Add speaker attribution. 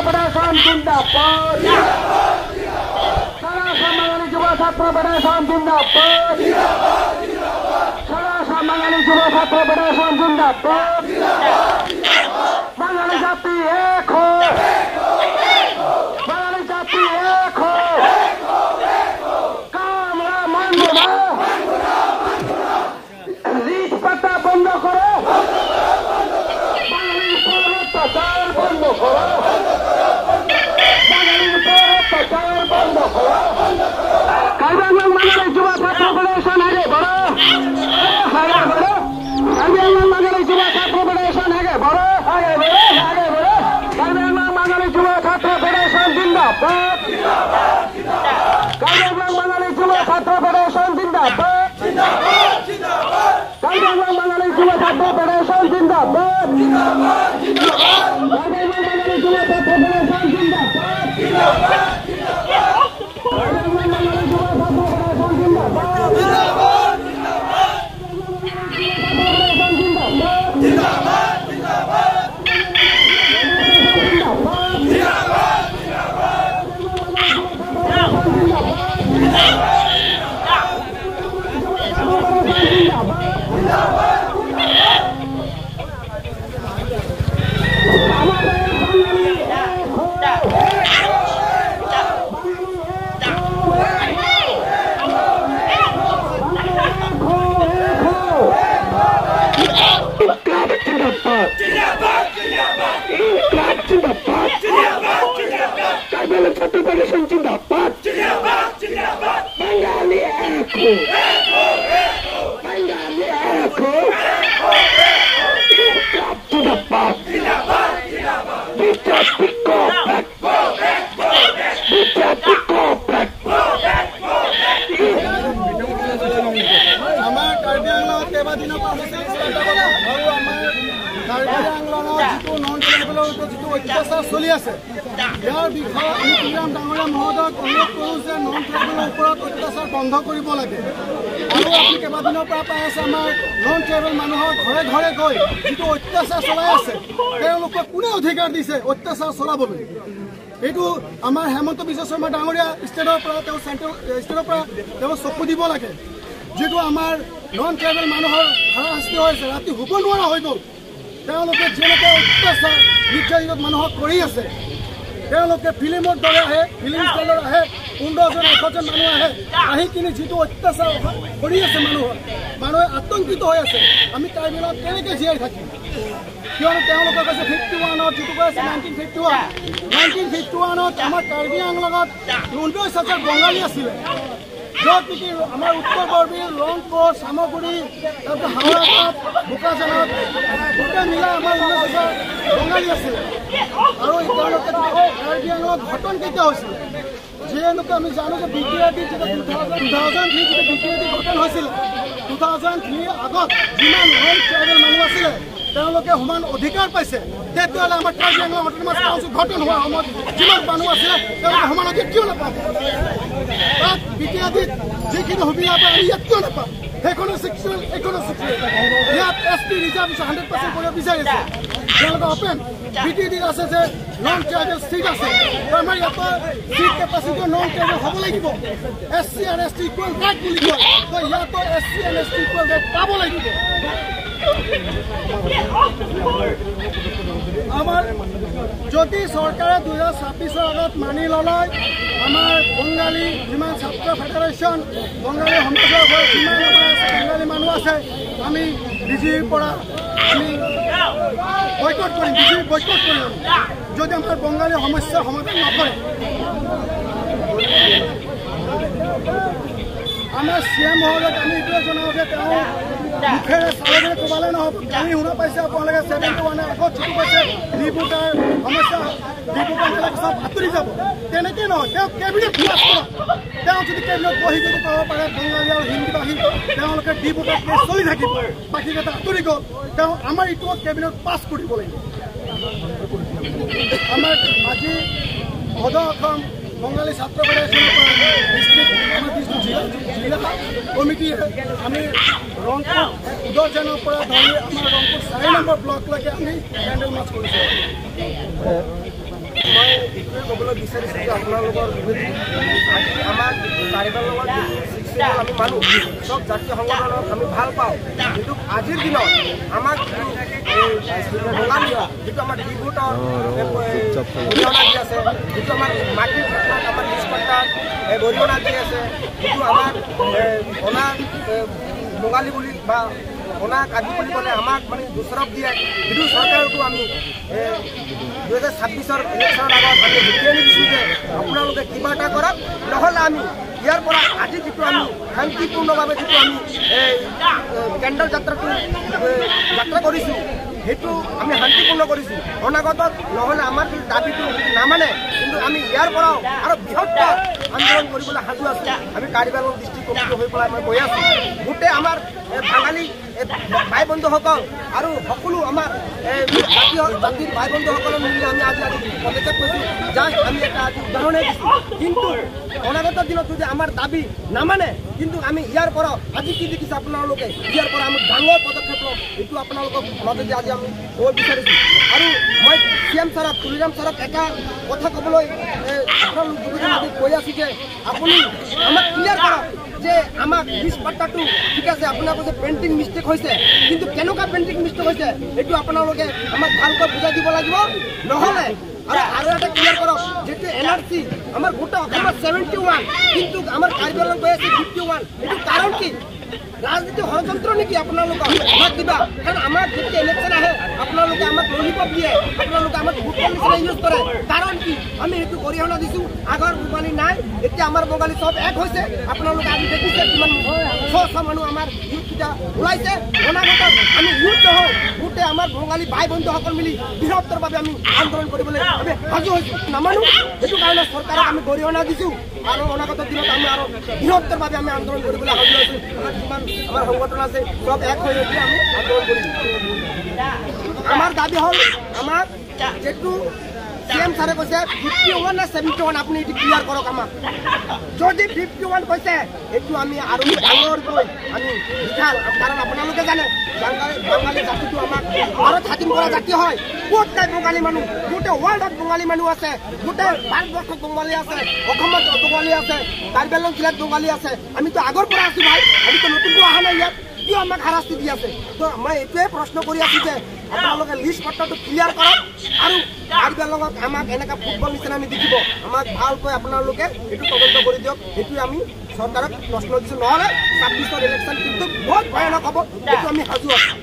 Speaker 1: Federation জিন্দাবাদ সারা বাঙালি যুব ছাত্র ফেডারেশন জিন্দাবাদ সারা বাঙালি যুব ছাত্র ফেডারেশন জিন্দাবাদ বাঙালি জাতি এক হোক বাঙালি জাতি এক হোক কামরা মানব না রিট পাতা বন্ধ করো বাঙালির উপর অত্যাচার বন্ধ করো বাঙালির উপর অত্যাচার বন্ধ করো কার্বিআংলং বাঙালি যুব ছাত্র ফেডারেশন আগে বড় আগে বড় কার্বিআংলং বাঙালি যুব ছাত্র ফেডারেশন আগে বড় আগে বড় আগে বড় কার্বিআংলং বাঙালি যুব ছাত্র ফেডারেশন জিন্দাবাদ কার্বিআংলং বাঙালি যুব ছাত্র ফেডারেশন জিন্দাবাদ কার্বিআংলং বাঙালি যুব ছাত্র ফেডারেশন জিন্দাবাদ কার্বিআংলং বাঙালি যুব ছাত্র ফেডারেশন জিন্দাবাদ কার্বিআংলং বাঙালি যুব ছাত্র ফেডারেশন জিন্দাবাদ কার্বিআংলং ছাত্র ফেডারেশন জিন্দাবাদ বাঙালি এক বাঙালি এক জিন্দাবাদ বিজেপি কপেক বিজেপি কপেক
Speaker 2: আমাৰ কাৰ্বিআংলঙত কেইবাদিনৰ পৰা কাৰ্বিআংলঙৰ যিটো নন ট্ৰাইবেলৰ ওপৰত যিটো অত্যাচাৰ চলি আছে ইয়াৰ বিষয়ে আমি তুলৰাম ডাঙৰীয়া মহোদয়ক অনুৰোধ কৰোঁ যে নন ট্ৰাইবেলৰ ওপৰত অত্যাচাৰ বন্ধ কৰিব লাগে আৰু আপুনি কেইবাদিনৰ পৰা পাই আছে আমাৰ নন ট্ৰাইবেল মানুহৰ ঘৰে ঘৰে গৈ যিটো অত্যাচাৰ চলাই আছে তেওঁলোকক কোনে অধিকাৰ দিছে অত্যাচাৰ চলাবলৈ এইটো আমাৰ হেমন্ত বিশ্ব শৰ্মা ডাঙৰীয়া ষ্টেটৰ পৰা তেওঁ চেণ্ট্ৰেল ষ্টেটৰ পৰা তেওঁ চকু দিব লাগে যিটো আমাৰ নন ট্ৰাইবেল মানুহৰ হাৰাশাস্তি হৈছে ৰাতি শুব নোৱাৰা হৈ গ'ল তেওঁলোকে যেনেকৈ অত্যাচাৰ নিৰ্যাতিত মানুহক কৰি আছে তেওঁলোকে ফিল্মৰ দৰে আহে ফিল্ম ষ্টাইলত আহে 15জন 100জন মানুহ আহে আহি কিনি যিটো অত্যাচাৰ কৰি আছে মানুহে আতংকিত হৈ আছে আমি কাৰ্বিআংলঙত কেনেকৈ জীয়াই থাকিম কিয়নো তেওঁলোকে কৈছে 51ত যিটো কৈ আছে 1951ত আমাৰ কাৰ্বিআংলঙত 19,000 বঙালী আছিলে য'ত নেকি আমাৰ উত্তৰ বৰবীৰ ৰংপুৰ চামগুৰি তাৰপিছত হাওৰাঘাট বোকাজানত গোটেই মিলাই আমাৰ 19,000 বঙালী আছিলে আৰু তেওঁলোকে কাৰ্বিআংলঙত ঘটন কেতিয়া হৈছিলে যিহেতুকে আমি জানো যে বিটিআৰটি যেতিয়া 2003 যেতিয়া বিটিআৰটি ঘটন হৈছিলে 2003 আগত যিমান নন ট্ৰাইবেল মানুহ আছিলে তেওঁলোকে সমান অধিকাৰ পাইছে তেতিয়াহ'লে আমাৰ কাৰ্বিআংলং অট'নমাছ কাউন্সিল ঘটন হোৱাৰ সময়ত যিমান মানুহ আছিলে তেওঁলোকে সমান অধিকাৰ কিয় নাপাব তাত বিটিআৰটিত যিখিনি সুবিধা পায় আমি ইয়াত কিয় নাপাম সেইখনো ছেক্সুৱেল এইখনো ছেক্সুৱেল ইয়াত এছটি ৰিজাৰ্ভেশ্যন 100% কৰিব বিচাৰিছে তেওঁলোকে অপেন বিটিআৰটিত আছে যে নন ট্ৰাইবেল ছিট আছে আমাৰ ইয়াত ছিট কেপাচিটি নন ট্ৰাইবেল হ'ব লাগিব এছচি আৰু এছটি ইকুৱেল ৰাইট বুলি কয় তো ইয়াত এছচি আৰু এছটি ইকুৱেল ৰাইট পাব লাগিব আমাৰ যদি চৰকাৰে 2026 আগত মানি লয় আমাৰ বঙালী যিমান ছাত্ৰ ফেডাৰেশ্যন বঙালী সমাজৰ যিমান আমাৰ বঙালী মানুহ আছে আমি বিজেপিৰ পৰা আমি বয়কট কৰিম বিজেপি বয়কট কৰিম যদি আমাৰ বঙালী সমস্যা সমাধান নকৰে আমাৰ চিএম মহোদয়ক আমি এইটোৱে জনাওঁ যে তেওঁ মুখেৰে চালেৰে ক'বলৈ নহ'ব কালি শুনা পাইছে আপোনালোকে 71 আগত যিটো কৈছে ডিপুটাৰ সমস্যা ডিপুটাৰবিলাক চব আঁতৰি যাব তেনেকৈ নহয় তেওঁ কেবিনেট পাছ কৰক তেওঁ যদি কেবিনেট বহি যদি ক'ব পাৰে বঙালী আৰু হিন্দীভাষী তেওঁলোকে ডিপুটাৰ কেছ চলি থাকিব বাকীকেইটা আঁতৰি গ'ল তেওঁ আমাৰ এইটো কেবিনেট পাছ কৰিব লাগিব আমাৰ আজি সদৌ অসম বঙালী ছাত্ৰ ফেডাৰেশ্যনৰ পৰা ডিষ্ট্ৰিক্ট আমাৰ জিলা কমিটিয়ে আমি ৰংপুৰ উদৰজানৰ পৰা ধৰি আমাৰ ৰংপুৰ 4 নম্বৰ ব্লকলৈকে আমি কেণ্ডেল মাৰ্চ কৰিছোঁ ক'বলৈ বিচাৰিছোঁ যে আপোনালোকৰ আজি আমাৰ ট্ৰাইবেল লগত আমি মানুহ চব জাতীয় সংগঠনক আমি ভাল পাওঁ, কিন্তু আজিৰ দিনত আমাক বঙালীয়া যিটো আমাৰ ডিব্ৰুগড় অৰিহণা দি আছে, যিটো আমাৰ মাটিৰ ক্ষেত্ৰত আমাৰ নিষ্পত্তাৰ অৰিহণা দি আছে, যিটো আমাৰ অনা বঙালী বুলি বা অনা কাজি বুলি ক'লে আমাক মানে দোষাৰোপ দিয়ে, সেইটো চৰকাৰকো আমি 2026 ইলেকশ্যনৰ আগত আমি জুকিয়াই দিছোঁ যে আপোনালোকে কিবা এটা কৰক, নহ'লে আমি ইয়াৰ পৰা আজি যিটো আমি শান্তিপূৰ্ণভাৱে যিটো আমি কেন্দ্ৰ যাত্ৰা কৰিছোঁ সেইটো আমি শান্তিপূৰ্ণ কৰিছোঁ অনাগতত, নহ'লে আমাৰ দাবীটো নামানে কিন্তু আমি ইয়াৰ পৰাও আৰু বৃহত্তৰ আন্দোলন কৰিবলৈ সাজু আছোঁ। আমি কাৰ্বি আংলং ডিষ্ট্ৰিক্ট কমিটি হৈ পেলাই মই কৈ আছোঁ, গোটেই আমাৰ বাঙালী ভাই বন্ধুসকল আৰু সকলো আমাৰ জাতিৰ ভাই বন্ধুসকলৰ মিলি আমি আজি পদক্ষেপ কৰিছোঁ, যাক আমি এটা আজি উদাহৰণে দিছোঁ। কিন্তু অনাগত দিনত যদি আমাৰ দাবী নামানে কিন্তু আমি ইয়াৰ পৰা আজি কি দেখিছে আপোনালোকে ইয়াৰ পৰা আমি ডাঙৰ পদক্ষেপ লওঁ, এইটো আপোনালোকক মাজতে আজি আমি ক'ব বিচাৰিছোঁ। আৰু মই CM ছাৰক তুলিৰাম ছাৰক এটা কথা ক'বলৈ আপোনালোক কৈ আছোঁ যে আপুনি আমাক ক্লিয়াৰ কৰক যে আমাক লিষ্ট পাত্তাটো ঠিক আছে, আপোনাক কৈছে পেইণ্টিং মিষ্টেক হৈছে, কিন্তু কেনেকুৱা পেইণ্টিং মিষ্টেক হৈছে এইটো আপোনালোকে আমাক ভালকৈ বুজাই দিব লাগিব, নহ'লে আৰু এটা ক্লিয়াৰ কৰক যেটো NRC আমাৰ গোটেই অসমত 71 কিন্তু আমাৰ কাৰ্বি আংলং কৈ আছে 51, এইটো কাৰণ কি? ৰাজনীতি ষড়যন্ত্ৰ নেকি আপোনালোকৰ আমাক দিবা? কাৰণ আমাৰ যেতিয়া ইলেকশ্যন আহে আপোনালোকে আমাক ললিপপ দিয়ে, আপোনালোকে আমাক ভোটৰ নিচিনা ইউজ কৰে, কাৰণ কি? আমি সেইটো অৰিহণা দিছোঁ, আগৰ বঙালী নাই, এতিয়া আমাৰ বঙালী চব এক হৈছে। আপোনালোকে আজি দেখিছে কিমান শ মানুহ আমাৰ ইউথকেইটা ওলাইছে, অনাগত আমি ইউথ নহওঁ, গোটেই আমাৰ বঙালী ভাই বন্ধুসকল মিলি বৃহত্তৰভাৱে আমি আন্দোলন কৰিবলৈ আমি সাজু হৈছোঁ। নামানো সেইটো কাৰণে চৰকাৰক আমি অৰিহণা দিছোঁ আৰু অনাগত দিনত আমি আৰু বৃহত্তৰভাৱে আমি আন্দোলন কৰিবলৈ সাজু হৈছোঁ। যিমান আমাৰ সংগঠন আছে সব এক হৈ আমি আন্দোলন কৰিম। আমাৰ দাবী হ'ল আমাক যেটো CM ছাৰে কৈছে 51 না 71 আপুনি এইটো ক্লিয়াৰ কৰক আমাক। যদি 51 কৈছে এইটো আমি আৰু ডাঙৰকৈ আমি লিখাল, কাৰণ আপোনালোকে জানে বাঙালী জাতিটো আমাক ভাৰত স্বাধীন কৰা জাতি হয়, গোটেই বঙালী মানুহ, গোটেই ৱৰ্ল্ডত বঙালী মানুহ আছে, গোটেই ভাৰতবৰ্ষত বঙালী আছে, অসমত বঙালী আছে, কাৰ্বি আংলং জিলাত বঙালী আছে। আমিতো আগৰ পৰা আছোঁ ভাই, আমিতো নতুনকৈ অহা নাই ইয়াত, কিয় আমাক হাৰাশাস্তি দি আছে? তো মই এইটোৱে প্ৰশ্ন কৰি আছোঁ যে আপোনালোকে লিষ্ট পত্ৰটো ক্লিয়াৰ কৰক আৰু কাৰ্বি আংলঙত আমাক এনেকুৱা ফুটবল নিচিনা আমি দেখিব, আমাক ভালকৈ আপোনালোকে এইটো তদন্ত কৰি দিয়ক, সেইটোৱে আমি চৰকাৰক প্ৰশ্ন দিছোঁ, নহ'লে 26ৰ ইলেকশ্যন কিন্তু বহুত ভয়ানক হ'ব, এইটো আমি সাজু আছোঁ।